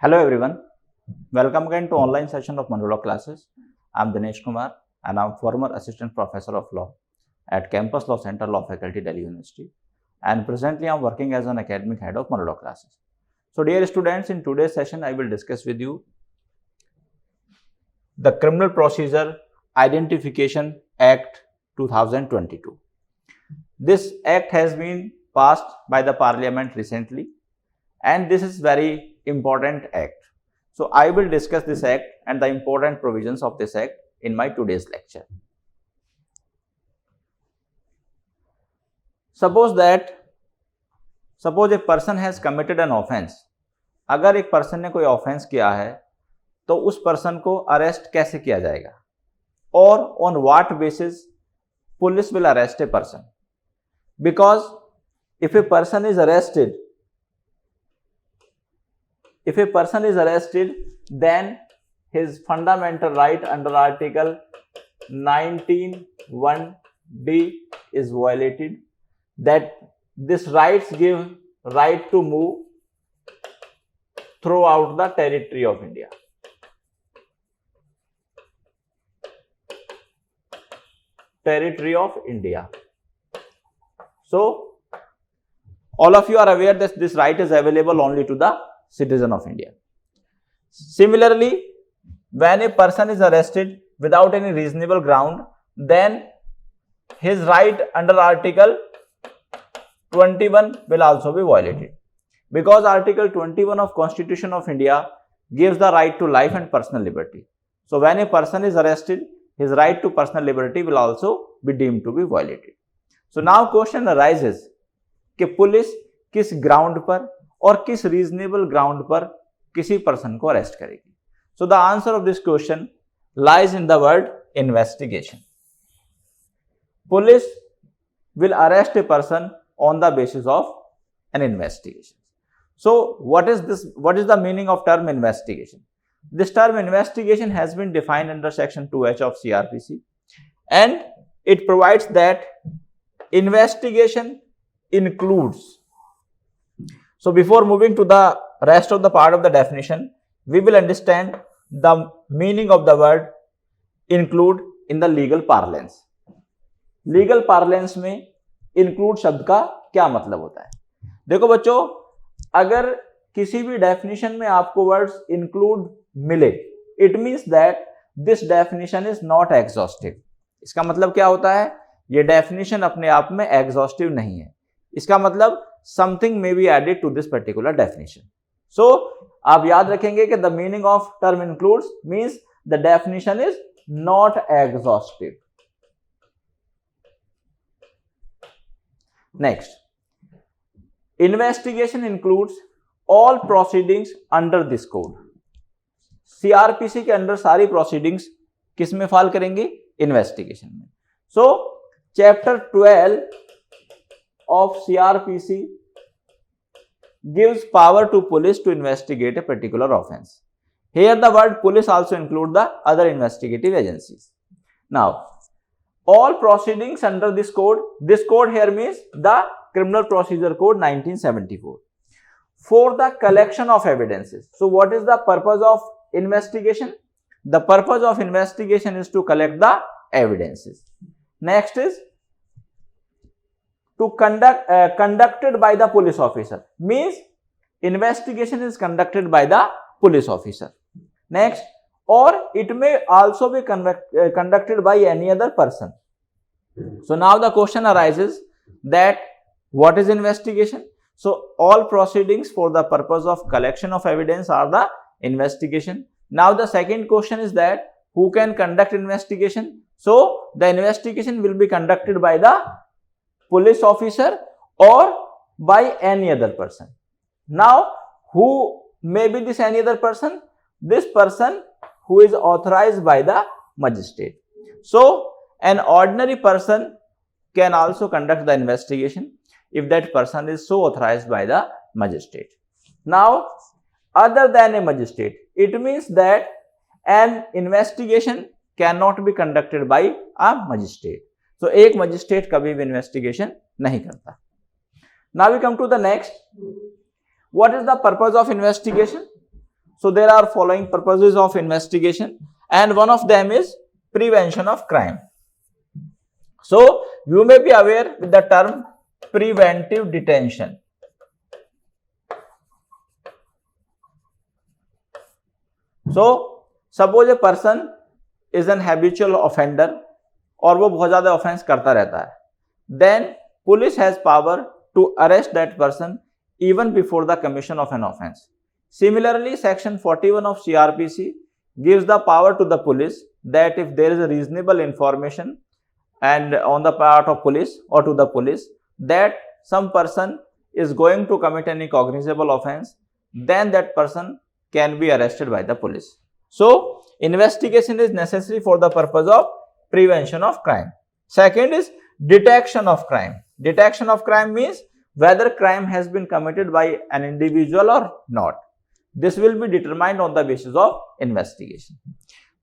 Hello everyone, welcome again to online session of Manolo classes. I am Dinesh Kumar and I am former assistant professor of law at Campus Law Center Law Faculty, Delhi University, and presently I am working as an academic head of Manolo classes. So dear students, in today's session I will discuss with you the Criminal Procedure Identification Act 2022. This act has been passed by the parliament recently and this is very important act. So I will discuss this act and the important provisions of this act in my today's lecture. Suppose a person has committed an offense. अगर एक person ने कोई offence किया है तो उस person को arrest कैसे किया जाएगा और on what basis police will arrest a person, because if a person is arrested, then his fundamental right under article 19(1)(d) is violated, that this rights give right to move throughout the territory of India. So all of you are aware that this right is available only to the citizen of India. Similarly, when a person is arrested without any reasonable ground, then his right under article 21 will also be violated, because article 21 of Constitution of India gives the right to life and personal liberty. So when a person is arrested, his right to personal liberty will also be deemed to be violated. So now question arises कि police किस ground पर और किस reasonable ground पर किसी person को arrest करेगी. So the answer of this question lies in the word investigation. Police will arrest a person on the basis of N investigation. So what is the meaning of term investigation? This term investigation has been defined under section 2H of CRPC and it provides that investigation includes. So before moving to the rest of the part of the definition, we will understand the meaning of the word include in the legal parlance. Legal parlance में include शब्द का क्या मतलब होता है? देखो बच्चों, अगर किसी भी definition में आपको words include मिले, it means that this definition is not exhaustive. इसका मतलब क्या होता है? ये definition अपने आप में exhaustive नहीं है. इसका मतलब something may be added to this particular definition. So आप याद रखेंगे कि the meaning of term includes means the definition is not exhaustive. Next, investigation includes all proceedings under this code. CRPC के अंदर सारी proceedings किस में फाल करेंगी? Investigation में. So chapter 12 of CRPC gives power to police to investigate a particular offense. Here the word police also include the other investigative agencies. Now, all proceedings under this code here means the Criminal Procedure Code 1974, for the collection of evidences. So what is the purpose of investigation? The purpose of investigation is to collect the evidences. Next is to conducted by the police officer, means investigation is conducted by the police officer. Next, or it may also be conducted by any other person. So now the question arises that what is investigation? So all proceedings for the purpose of collection of evidence are the investigation. Now the second question is that who can conduct investigation? So the investigation will be conducted by the police officer or by any other person. Now, who may be this any other person? This person who is authorized by the magistrate. So, an ordinary person can also conduct the investigation if that person is so authorized by the magistrate. Now, other than a magistrate, it means that an investigation cannot be conducted by a magistrate. So एक magistrate कभी भी investigation नहीं करता. Now we come to the next. What is the purpose of investigation? So there are following purposes of investigation, and one of them is prevention of crime. So you may be aware with the term preventive detention. So suppose a person is an habitual offender और वो बहुत ज्यादा offence करता रहता है, then police has power to arrest that person even before the commission of an offense. Similarly, section 41 of CRPC gives the power to the police that if there is a reasonable information and on the part of police or to the police that some person is going to commit any cognizable offense, then that person can be arrested by the police. So investigation is necessary for the purpose of prevention of crime. Second is detection of crime. Detection of crime means whether crime has been committed by an individual or not. This will be determined on the basis of investigation.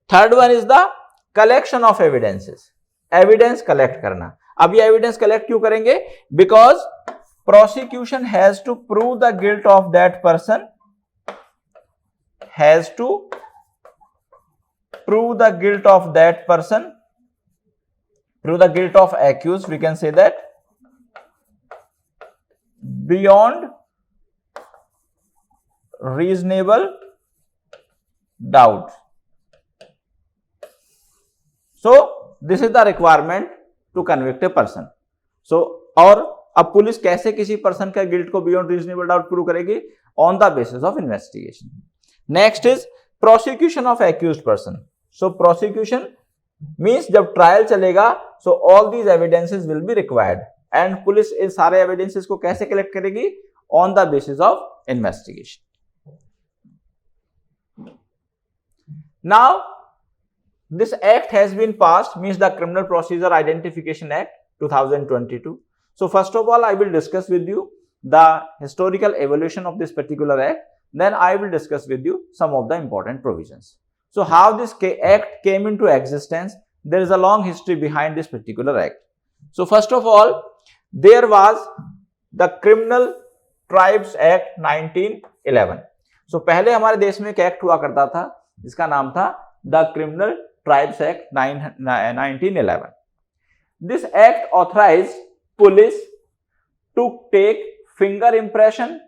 Third one is the collection of evidences. Evidence collect करना. अब ये evidence collect क्यों करेंगे? Because prosecution has to prove the guilt of that person, has to prove the guilt of that person, prove the guilt of accused, we can say that, beyond reasonable doubt. So this is the requirement to convict a person. So और अब police कैसे किसी person का guilt को beyond reasonable doubt prove करेगी? On the basis of investigation. Next is prosecution of accused person. So prosecution means जब trial चलेगा, so all these evidences will be required, and police इन सारे evidences को कैसे collect करेगी? On the basis of investigation. Now, this act has been passed, means the Criminal Procedure Identification Act 2022. So first of all, I will discuss with you the historical evolution of this particular act. Then I will discuss with you some of the important provisions. So how this act came into existence? There is a long history behind this particular act. So first of all, there was the Criminal Tribes Act 1911. So पहले हमारे देश में एक act हुआ करता था जिसका नाम था the criminal tribes act 1911. This act authorise police to take finger impression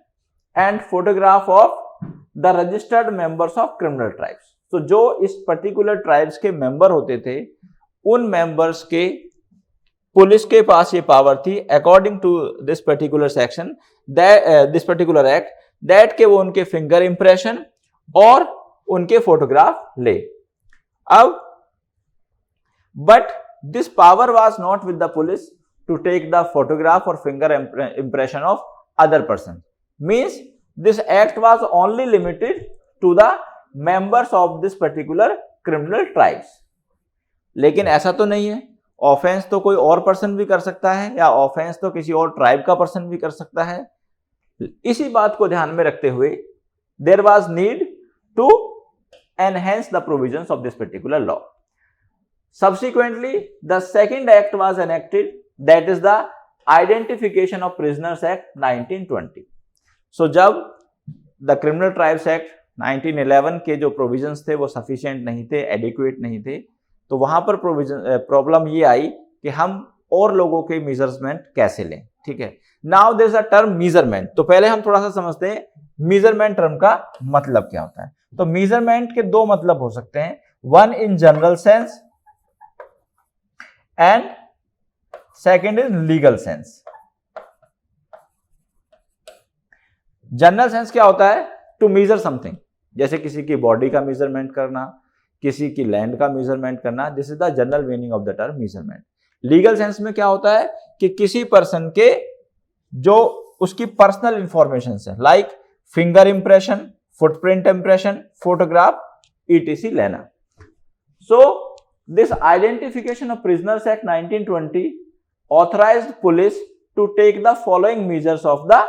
and photograph of the registered members of criminal tribes. तो जो इस पर्टिकुलर ट्राइब्स के मेंबर होते थे, उन मेंबर्स के पुलिस के पास ये पावर थी according to this particular section, this particular act, that के वो उनके फिंगर इंप्रेशन और उनके फोटोग्राफ ले. अब but this power was not with the police to take the photograph और finger impression of other person. Means this act was only limited to the members of this particular criminal tribes. लेकिन ऐसा तो नहीं है. Offence तो कोई और person भी कर सकता है, या ऑफेंस तो किसी और ट्राइब का पर्सन भी कर सकता है. इसी बात को ध्यान में रखते हुए there was need to enhance the provisions of this particular law. Subsequently, the second act was enacted, that is the Identification of Prisoners Act 1920. So जब the Criminal Tribes Act 1911 के जो provisions थे वो sufficient नहीं थे, adequate नहीं थे, तो वहां पर प्रॉब्लम ये आई कि हम और लोगों के मेजरमेंट कैसे लें. ठीक है. Now there is a term measurement. तो पहले हम थोड़ा सा समझते हैं मेजरमेंट टर्म का मतलब क्या होता है. तो मेजरमेंट के दो मतलब हो सकते हैं, one in general sense and second in legal sense. General sense क्या होता है? टू मेजर समथिंग, जैसे किसी की बॉडी का मेजरमेंट करना, किसी की लैंड का मेजरमेंट करना. This is the general meaning of the term measurement. Legal sense में क्या होता है कि किसी पर्सन के जो उसकी पर्सनल इंफॉर्मेशन है, like finger impression, footprint impression, photograph, etc लेना. So this identification of prisoners act 1920 authorised police to take the following measures of the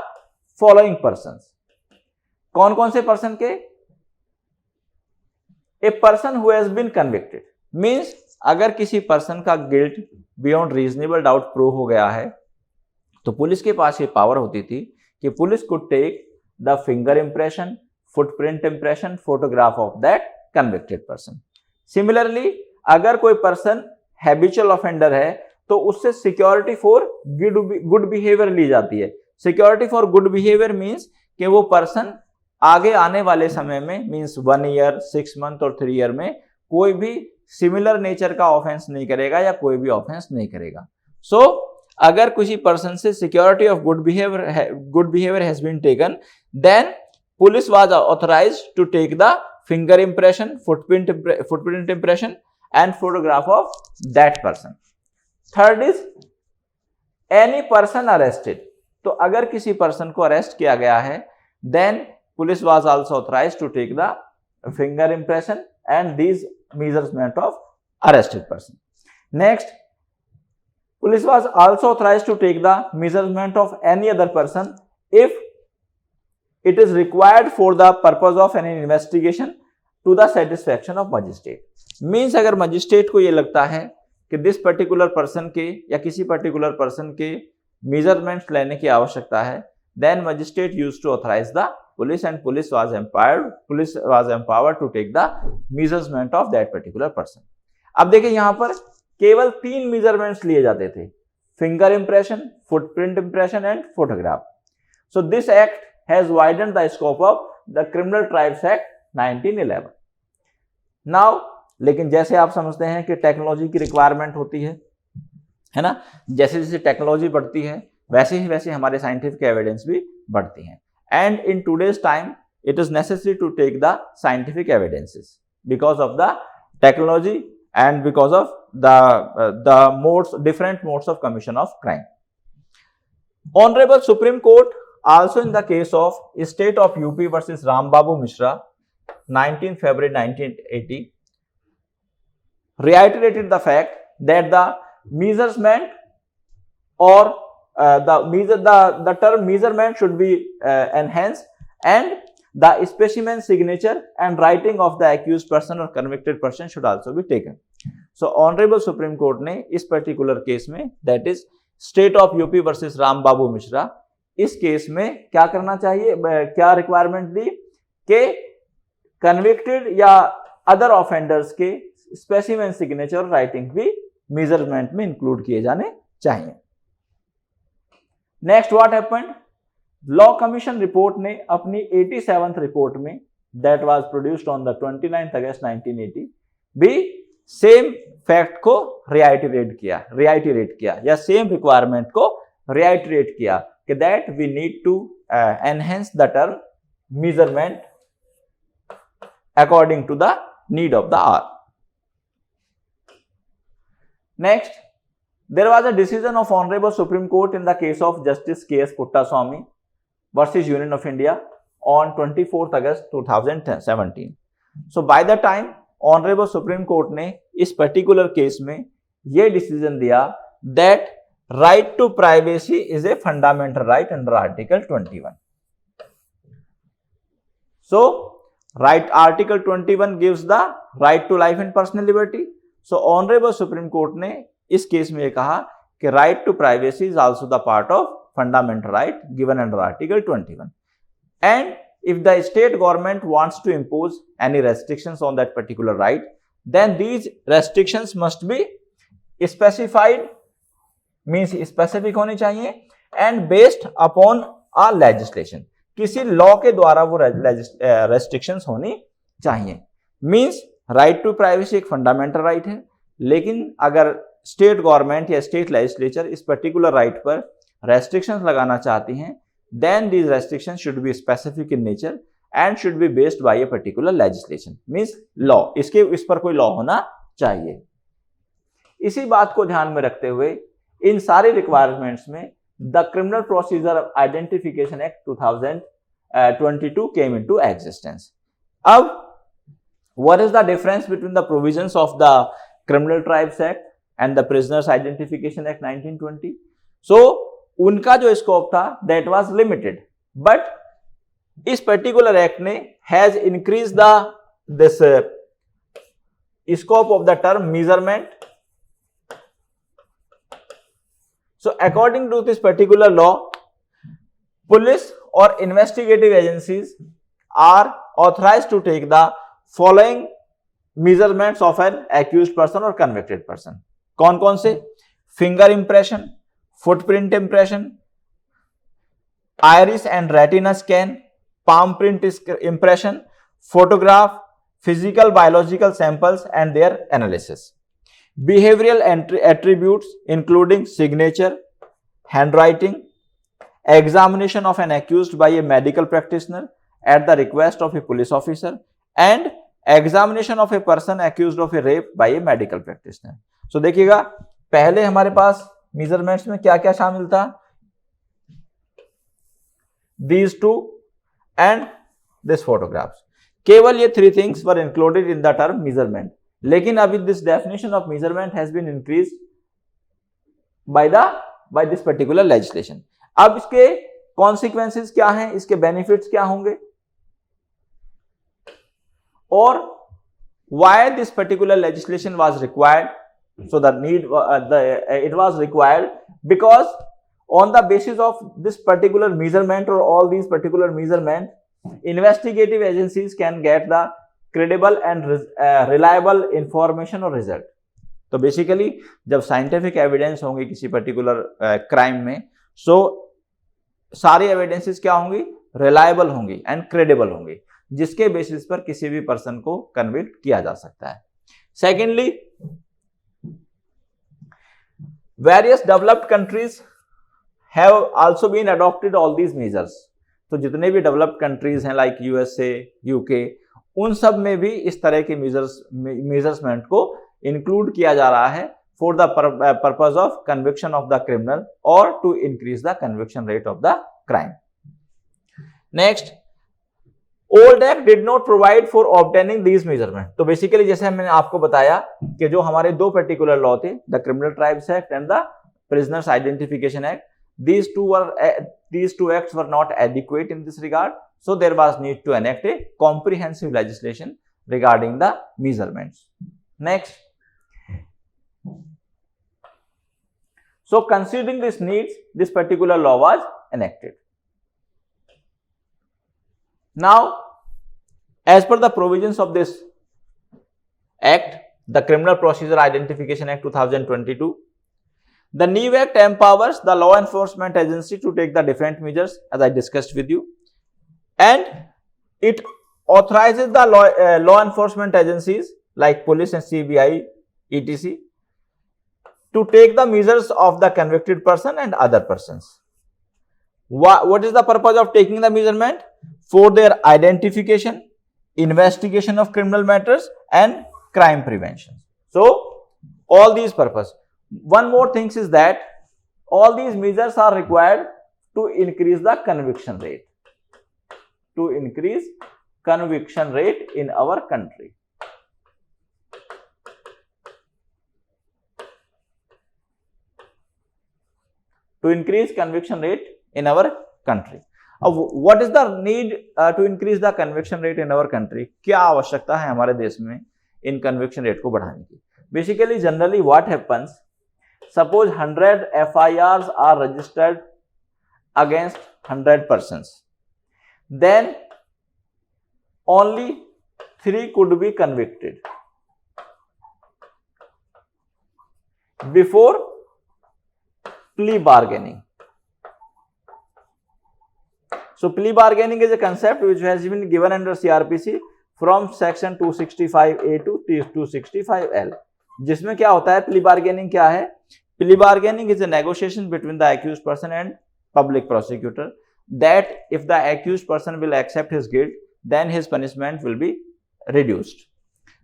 following persons. कौन कौन से पर्सन के? A person who has been convicted. Means अगर किसी person का guilt beyond reasonable doubt prove हो गया है, तो पुलिस के पास ये पावर होती थी कि police could take the finger impression, footprint impression, photograph of that convicted person. Similarly, अगर कोई पर्सन हैबिचुअल ऑफेंडर है तो उससे सिक्योरिटी फॉर गुड बिहेवियर ली जाती है. Security for good behaviour means कि वो पर्सन आगे आने वाले समय में मीन्स 1 ईयर, 6 मंथ और 3 ईयर में कोई भी सिमिलर नेचर का ऑफेंस नहीं करेगा या कोई भी ऑफेंस नहीं करेगा. सो अगर किसी पर्सन से security of good behaviour has been taken, then police was authorised to take the finger impression, footprint impression and photograph of that person. Third is any person arrested. तो अगर किसी पर्सन को arrest किया गया है, then police was also authorized to take the finger impression and these measurement of arrested person. Next, police was also authorized to take the measurement of any other person if it is required for the purpose of any investigation to the satisfaction of magistrate. Means अगर magistrate को ये लगता है कि this particular person के या किसी particular person के मेजरमेंट्स लेने की आवश्यकता है, then magistrate used to authorise the police and police was empowered to take the measurement of that particular person. अब देखिए यहां पर केवल 3 मेजरमेंट्स लिए जाते थे, finger impression, footprint impression and photograph. So this act has widened the scope of the criminal tribes act 1911. Now लेकिन जैसे आप समझते हैं कि टेक्नोलॉजी की रिक्वायरमेंट होती है ना, जैसे जैसे टेक्नोलॉजी बढ़ती है वैसे हमारे साइंटिफिक एविडेंस भी बढ़ती हैं. And in today's time it is necessary to take the scientific evidences because of the technology and because of the different modes of commission of crime. Honourable supreme court also in the case of state of UP versus Rambabu Mishra 19 February 1980 reiterated the fact that the measurement or the term measurement should be enhanced and the specimen signature and writing of the accused person or convicted person should also be taken. So honorable Supreme Court ने इस particular case में, that is state of UP versus Rambabu Mishra, इस case में क्या करना चाहिए, क्या requirement दी कि कन्विक्टेड या अदर ऑफेंडर्स के स्पेसिमेन सिग्नेचर राइटिंग भी मेजरमेंट में इंक्लूड किए जाने चाहिए. Next what happened, law commission report ने अपनी 87th रिपोर्ट में that was produced on the 29th अगस्त 1980 भी सेम फैक्ट को रिआइटरेट किया या सेम रिक्वायरमेंट को रिआइटरेट किया that we need to enhance the term measurement according to the need of the hour. Next, there was a decision of Honorable Supreme Court in the case of Justice K.S. Puttaswamy versus Union of India on 24th August 2017. So by the time Honorable Supreme Court ने इस particular case में ये decision दिया that right to privacy is a fundamental right under Article 21. So, Article 21 gives the right to life and personal liberty. So, Honorable Supreme Court ने इस case में ये कहा कि right to privacy is also the part of fundamental right given under Article 21. And if the state government wants to impose any restrictions on that particular right, then these restrictions must be specified, means specific होनी चाहिए and based upon a legislation, किसी law के द्वारा वो restrictions होनी चाहिए. Means right to privacy एक fundamental right है, लेकिन अगर स्टेट गवर्नमेंट या स्टेट लेजिस्लेचर इस पर्टिकुलर राइट पर रेस्ट्रिक्शंस लगाना चाहती हैं, then these restrictions should be specific in nature and should be based by a particular legislation, means law, इस पर कोई लॉ होना चाहिए. इसी बात को ध्यान में रखते हुए इन सारे रिक्वायरमेंट्स में the criminal procedure identification act 2022 came into existence. अब what is the difference between the provisions of the criminal tribes act and the prisoners identification act 1920? So उनका जो स्कोप था दैट वाज लिमिटेड, बट इस particular act ने has increase this scope of the term measurement. So according to this particular law, police or investigative agencies are authorized to take the following measurements of an accused person or convicted person. कौन कौन से? Finger impression, footprint impression, iris and retina scan, palm print impression, photograph, physical biological samples and their analysis. Behavioral attributes including signature, handwriting, examination of an accused by a medical practitioner at the request of a police officer, and examination of a person accused of a rape by a medical practitioner. So देखिएगा, पहले हमारे पास measurements में क्या क्या शामिल था? These two and this photographs. केवल ये three things were included in the term measurement. लेकिन अभी this definition of measurement has been increased by this particular legislation. अब इसके consequences क्या हैं, इसके benefits क्या होंगे, और why this particular legislation was required? So the need it was required because on the basis of this particular measurement or all these particular measurement, investigative agencies can get the credible and reliable information or result. तो basically जब scientific evidence होंगे किसी particular crime में, सो सारी evidences क्या होंगी? Reliable होंगी and credible होंगी, जिसके बेसिस पर किसी भी पर्सन को कन्विक्ट किया जा सकता है. Secondly, various developed countries have also been adopted all these measures. तो जितने भी डेवलप्ड कंट्रीज हैं लाइक यूएसए, यूके, उन सब में भी इस तरह के मेजर्समेंट को इंक्लूड किया जा रहा है for the purpose of conviction of the criminal और to increase the conviction rate of the crime. Next, old act did not provide for obtaining these measurement. तो बेसिकली जैसे मैंने आपको बताया कि जो हमारे दो पर्टिकुलर लॉ थे, the criminal tribes act and the prisoners identification act, these two acts were not adequate in this regard, so there was need to enact a comprehensive legislation regarding the measurements. Next, so considering this needs, this particular law was enacted. Now, as per the provisions of this act, the Criminal Procedure Identification Act 2022, the new act empowers the law enforcement agency to take the different measures as I discussed with you, and it authorizes the law enforcement agencies like police and CBI, etc. to take the measures of the convicted person and other persons. What is the purpose of taking the measurement? For their identification, investigation of criminal matters and crime prevention. So all these purposes. One more thing is that all these measures are required to increase the conviction rate. To increase conviction rate in our country. To increase conviction rate in our country. What is the need to increase the conviction rate in our country? क्या आवश्यकता है हमारे देश में इन conviction rate को बढ़ाने की? Basically, generally what happens? Suppose 100 FIRs are registered against 100 persons. Then only 3 could be convicted before plea bargaining. So plea bargaining is a concept which has been given under CRPC from section 265A to 265L. जिसमें क्या होता है? Plea bargaining क्या है? Plea bargaining is a negotiation between the accused person and public prosecutor that if the accused person will accept his guilt then his punishment will be reduced.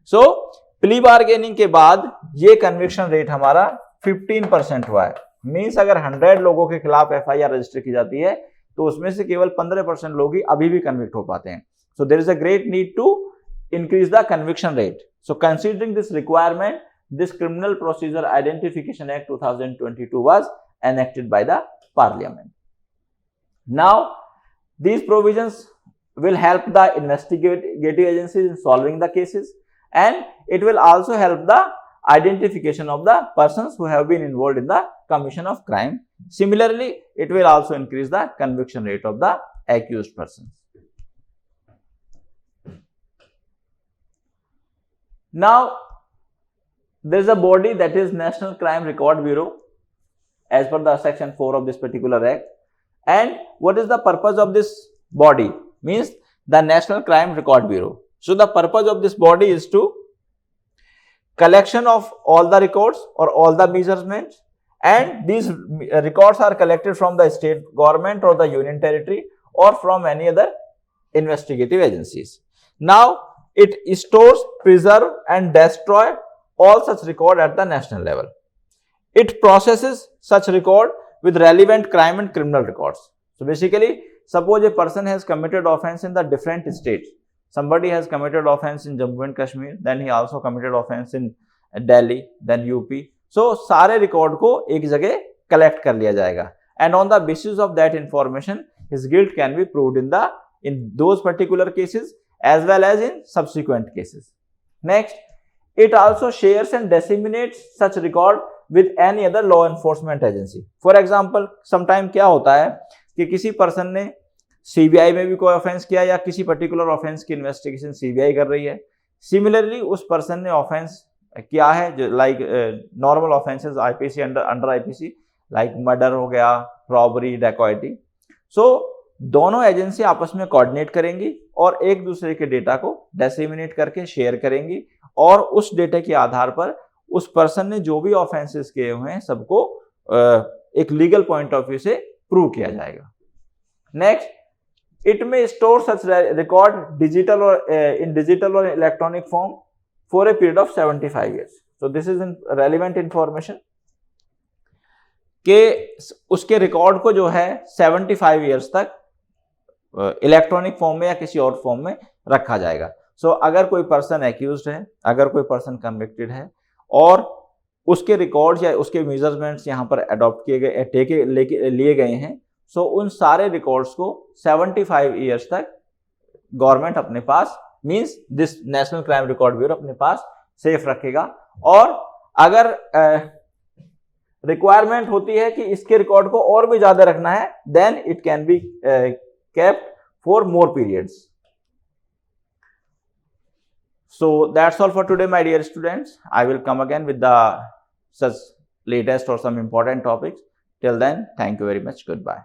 So plea bargaining के बाद ये conviction rate हमारा 15% हुआ है. Means अगर 100 लोगों के खिलाफ FIR रजिस्टर की जाती है तो उसमें से केवल 15% लोग ही अभी भी कन्विक्ट हो पाते हैं. So there is a great need to increase the conviction rate. So considering this requirement, this Criminal Procedure Identification Act 2022 was enacted by the Parliament. Now these provisions will help the investigative agencies in solving the cases, and it will also help the identification of the persons who have been involved in the commission of crime. Similarly, it will also increase the conviction rate of the accused persons. Now, there is a body that is National Crime Record Bureau as per the section 4 of this particular act. And what is the purpose of this body? Means the National Crime Record Bureau. So the purpose of this body is to collection of all the records or all the measurements, and these records are collected from the state government or the union territory or from any other investigative agencies. Now, it stores, preserve and destroy all such record at the national level. It processes such record with relevant crime and criminal records. So basically, suppose a person has committed offense in the different states. Somebody has committed offense in Jammu and Kashmir, then he also committed offense in Delhi, then UP. So सारे record को एक जगह collect कर लिया जाएगा, and on the basis of that information, his guilt can be proved in those particular cases as well as in subsequent cases. Next, it also shares and disseminates such record with any other law enforcement agency. For example, sometime क्या होता है कि किसी person ने CBI में भी कोई offence किया या किसी पर्टिकुलर ऑफेंस की इन्वेस्टिगेशन सीबीआई कर रही है. सिमिलरली उस पर्सन ने ऑफेंस किया है, like normal offences IPC under IPC, like murder हो गया, रॉबरी, डैकोइटी. सो दोनों एजेंसी आपस में कोऑर्डिनेट करेंगी और एक दूसरे के डेटा को डिसेमिनेट करके शेयर करेंगी, और उस डेटा के आधार पर उस पर्सन ने जो भी ऑफेंसेस किए हुए हैं सबको एक लीगल पॉइंट ऑफ व्यू से प्रूव किया जाएगा. Next, it may store such record digital or in digital or electronic form for a period of 75 years. So this is relevant information कि उसके रिकॉर्ड को जो है 75 years तक इलेक्ट्रॉनिक फॉर्म में या किसी और फॉर्म में रखा जाएगा. सो अगर कोई पर्सन एक्यूज्ड है, अगर कोई पर्सन कन्विक्टेड है और उसके रिकॉर्ड्स या उसके मेजरमेंट्स यहाँ पर अडॉप्ट किए गए, लिए गए हैं, सो उन सारे रिकॉर्ड्स को 75 ईयर्स तक गवर्नमेंट अपने पास, means this national crime record bureau अपने पास सेफ रखेगा. और अगर रिक्वायरमेंट होती है कि इसके रिकॉर्ड को और भी ज्यादा रखना है, then it can be kept for more periods. So that's all for today, my dear students. I will come again with the such latest or some important topics. Till then, thank you very much. Goodbye.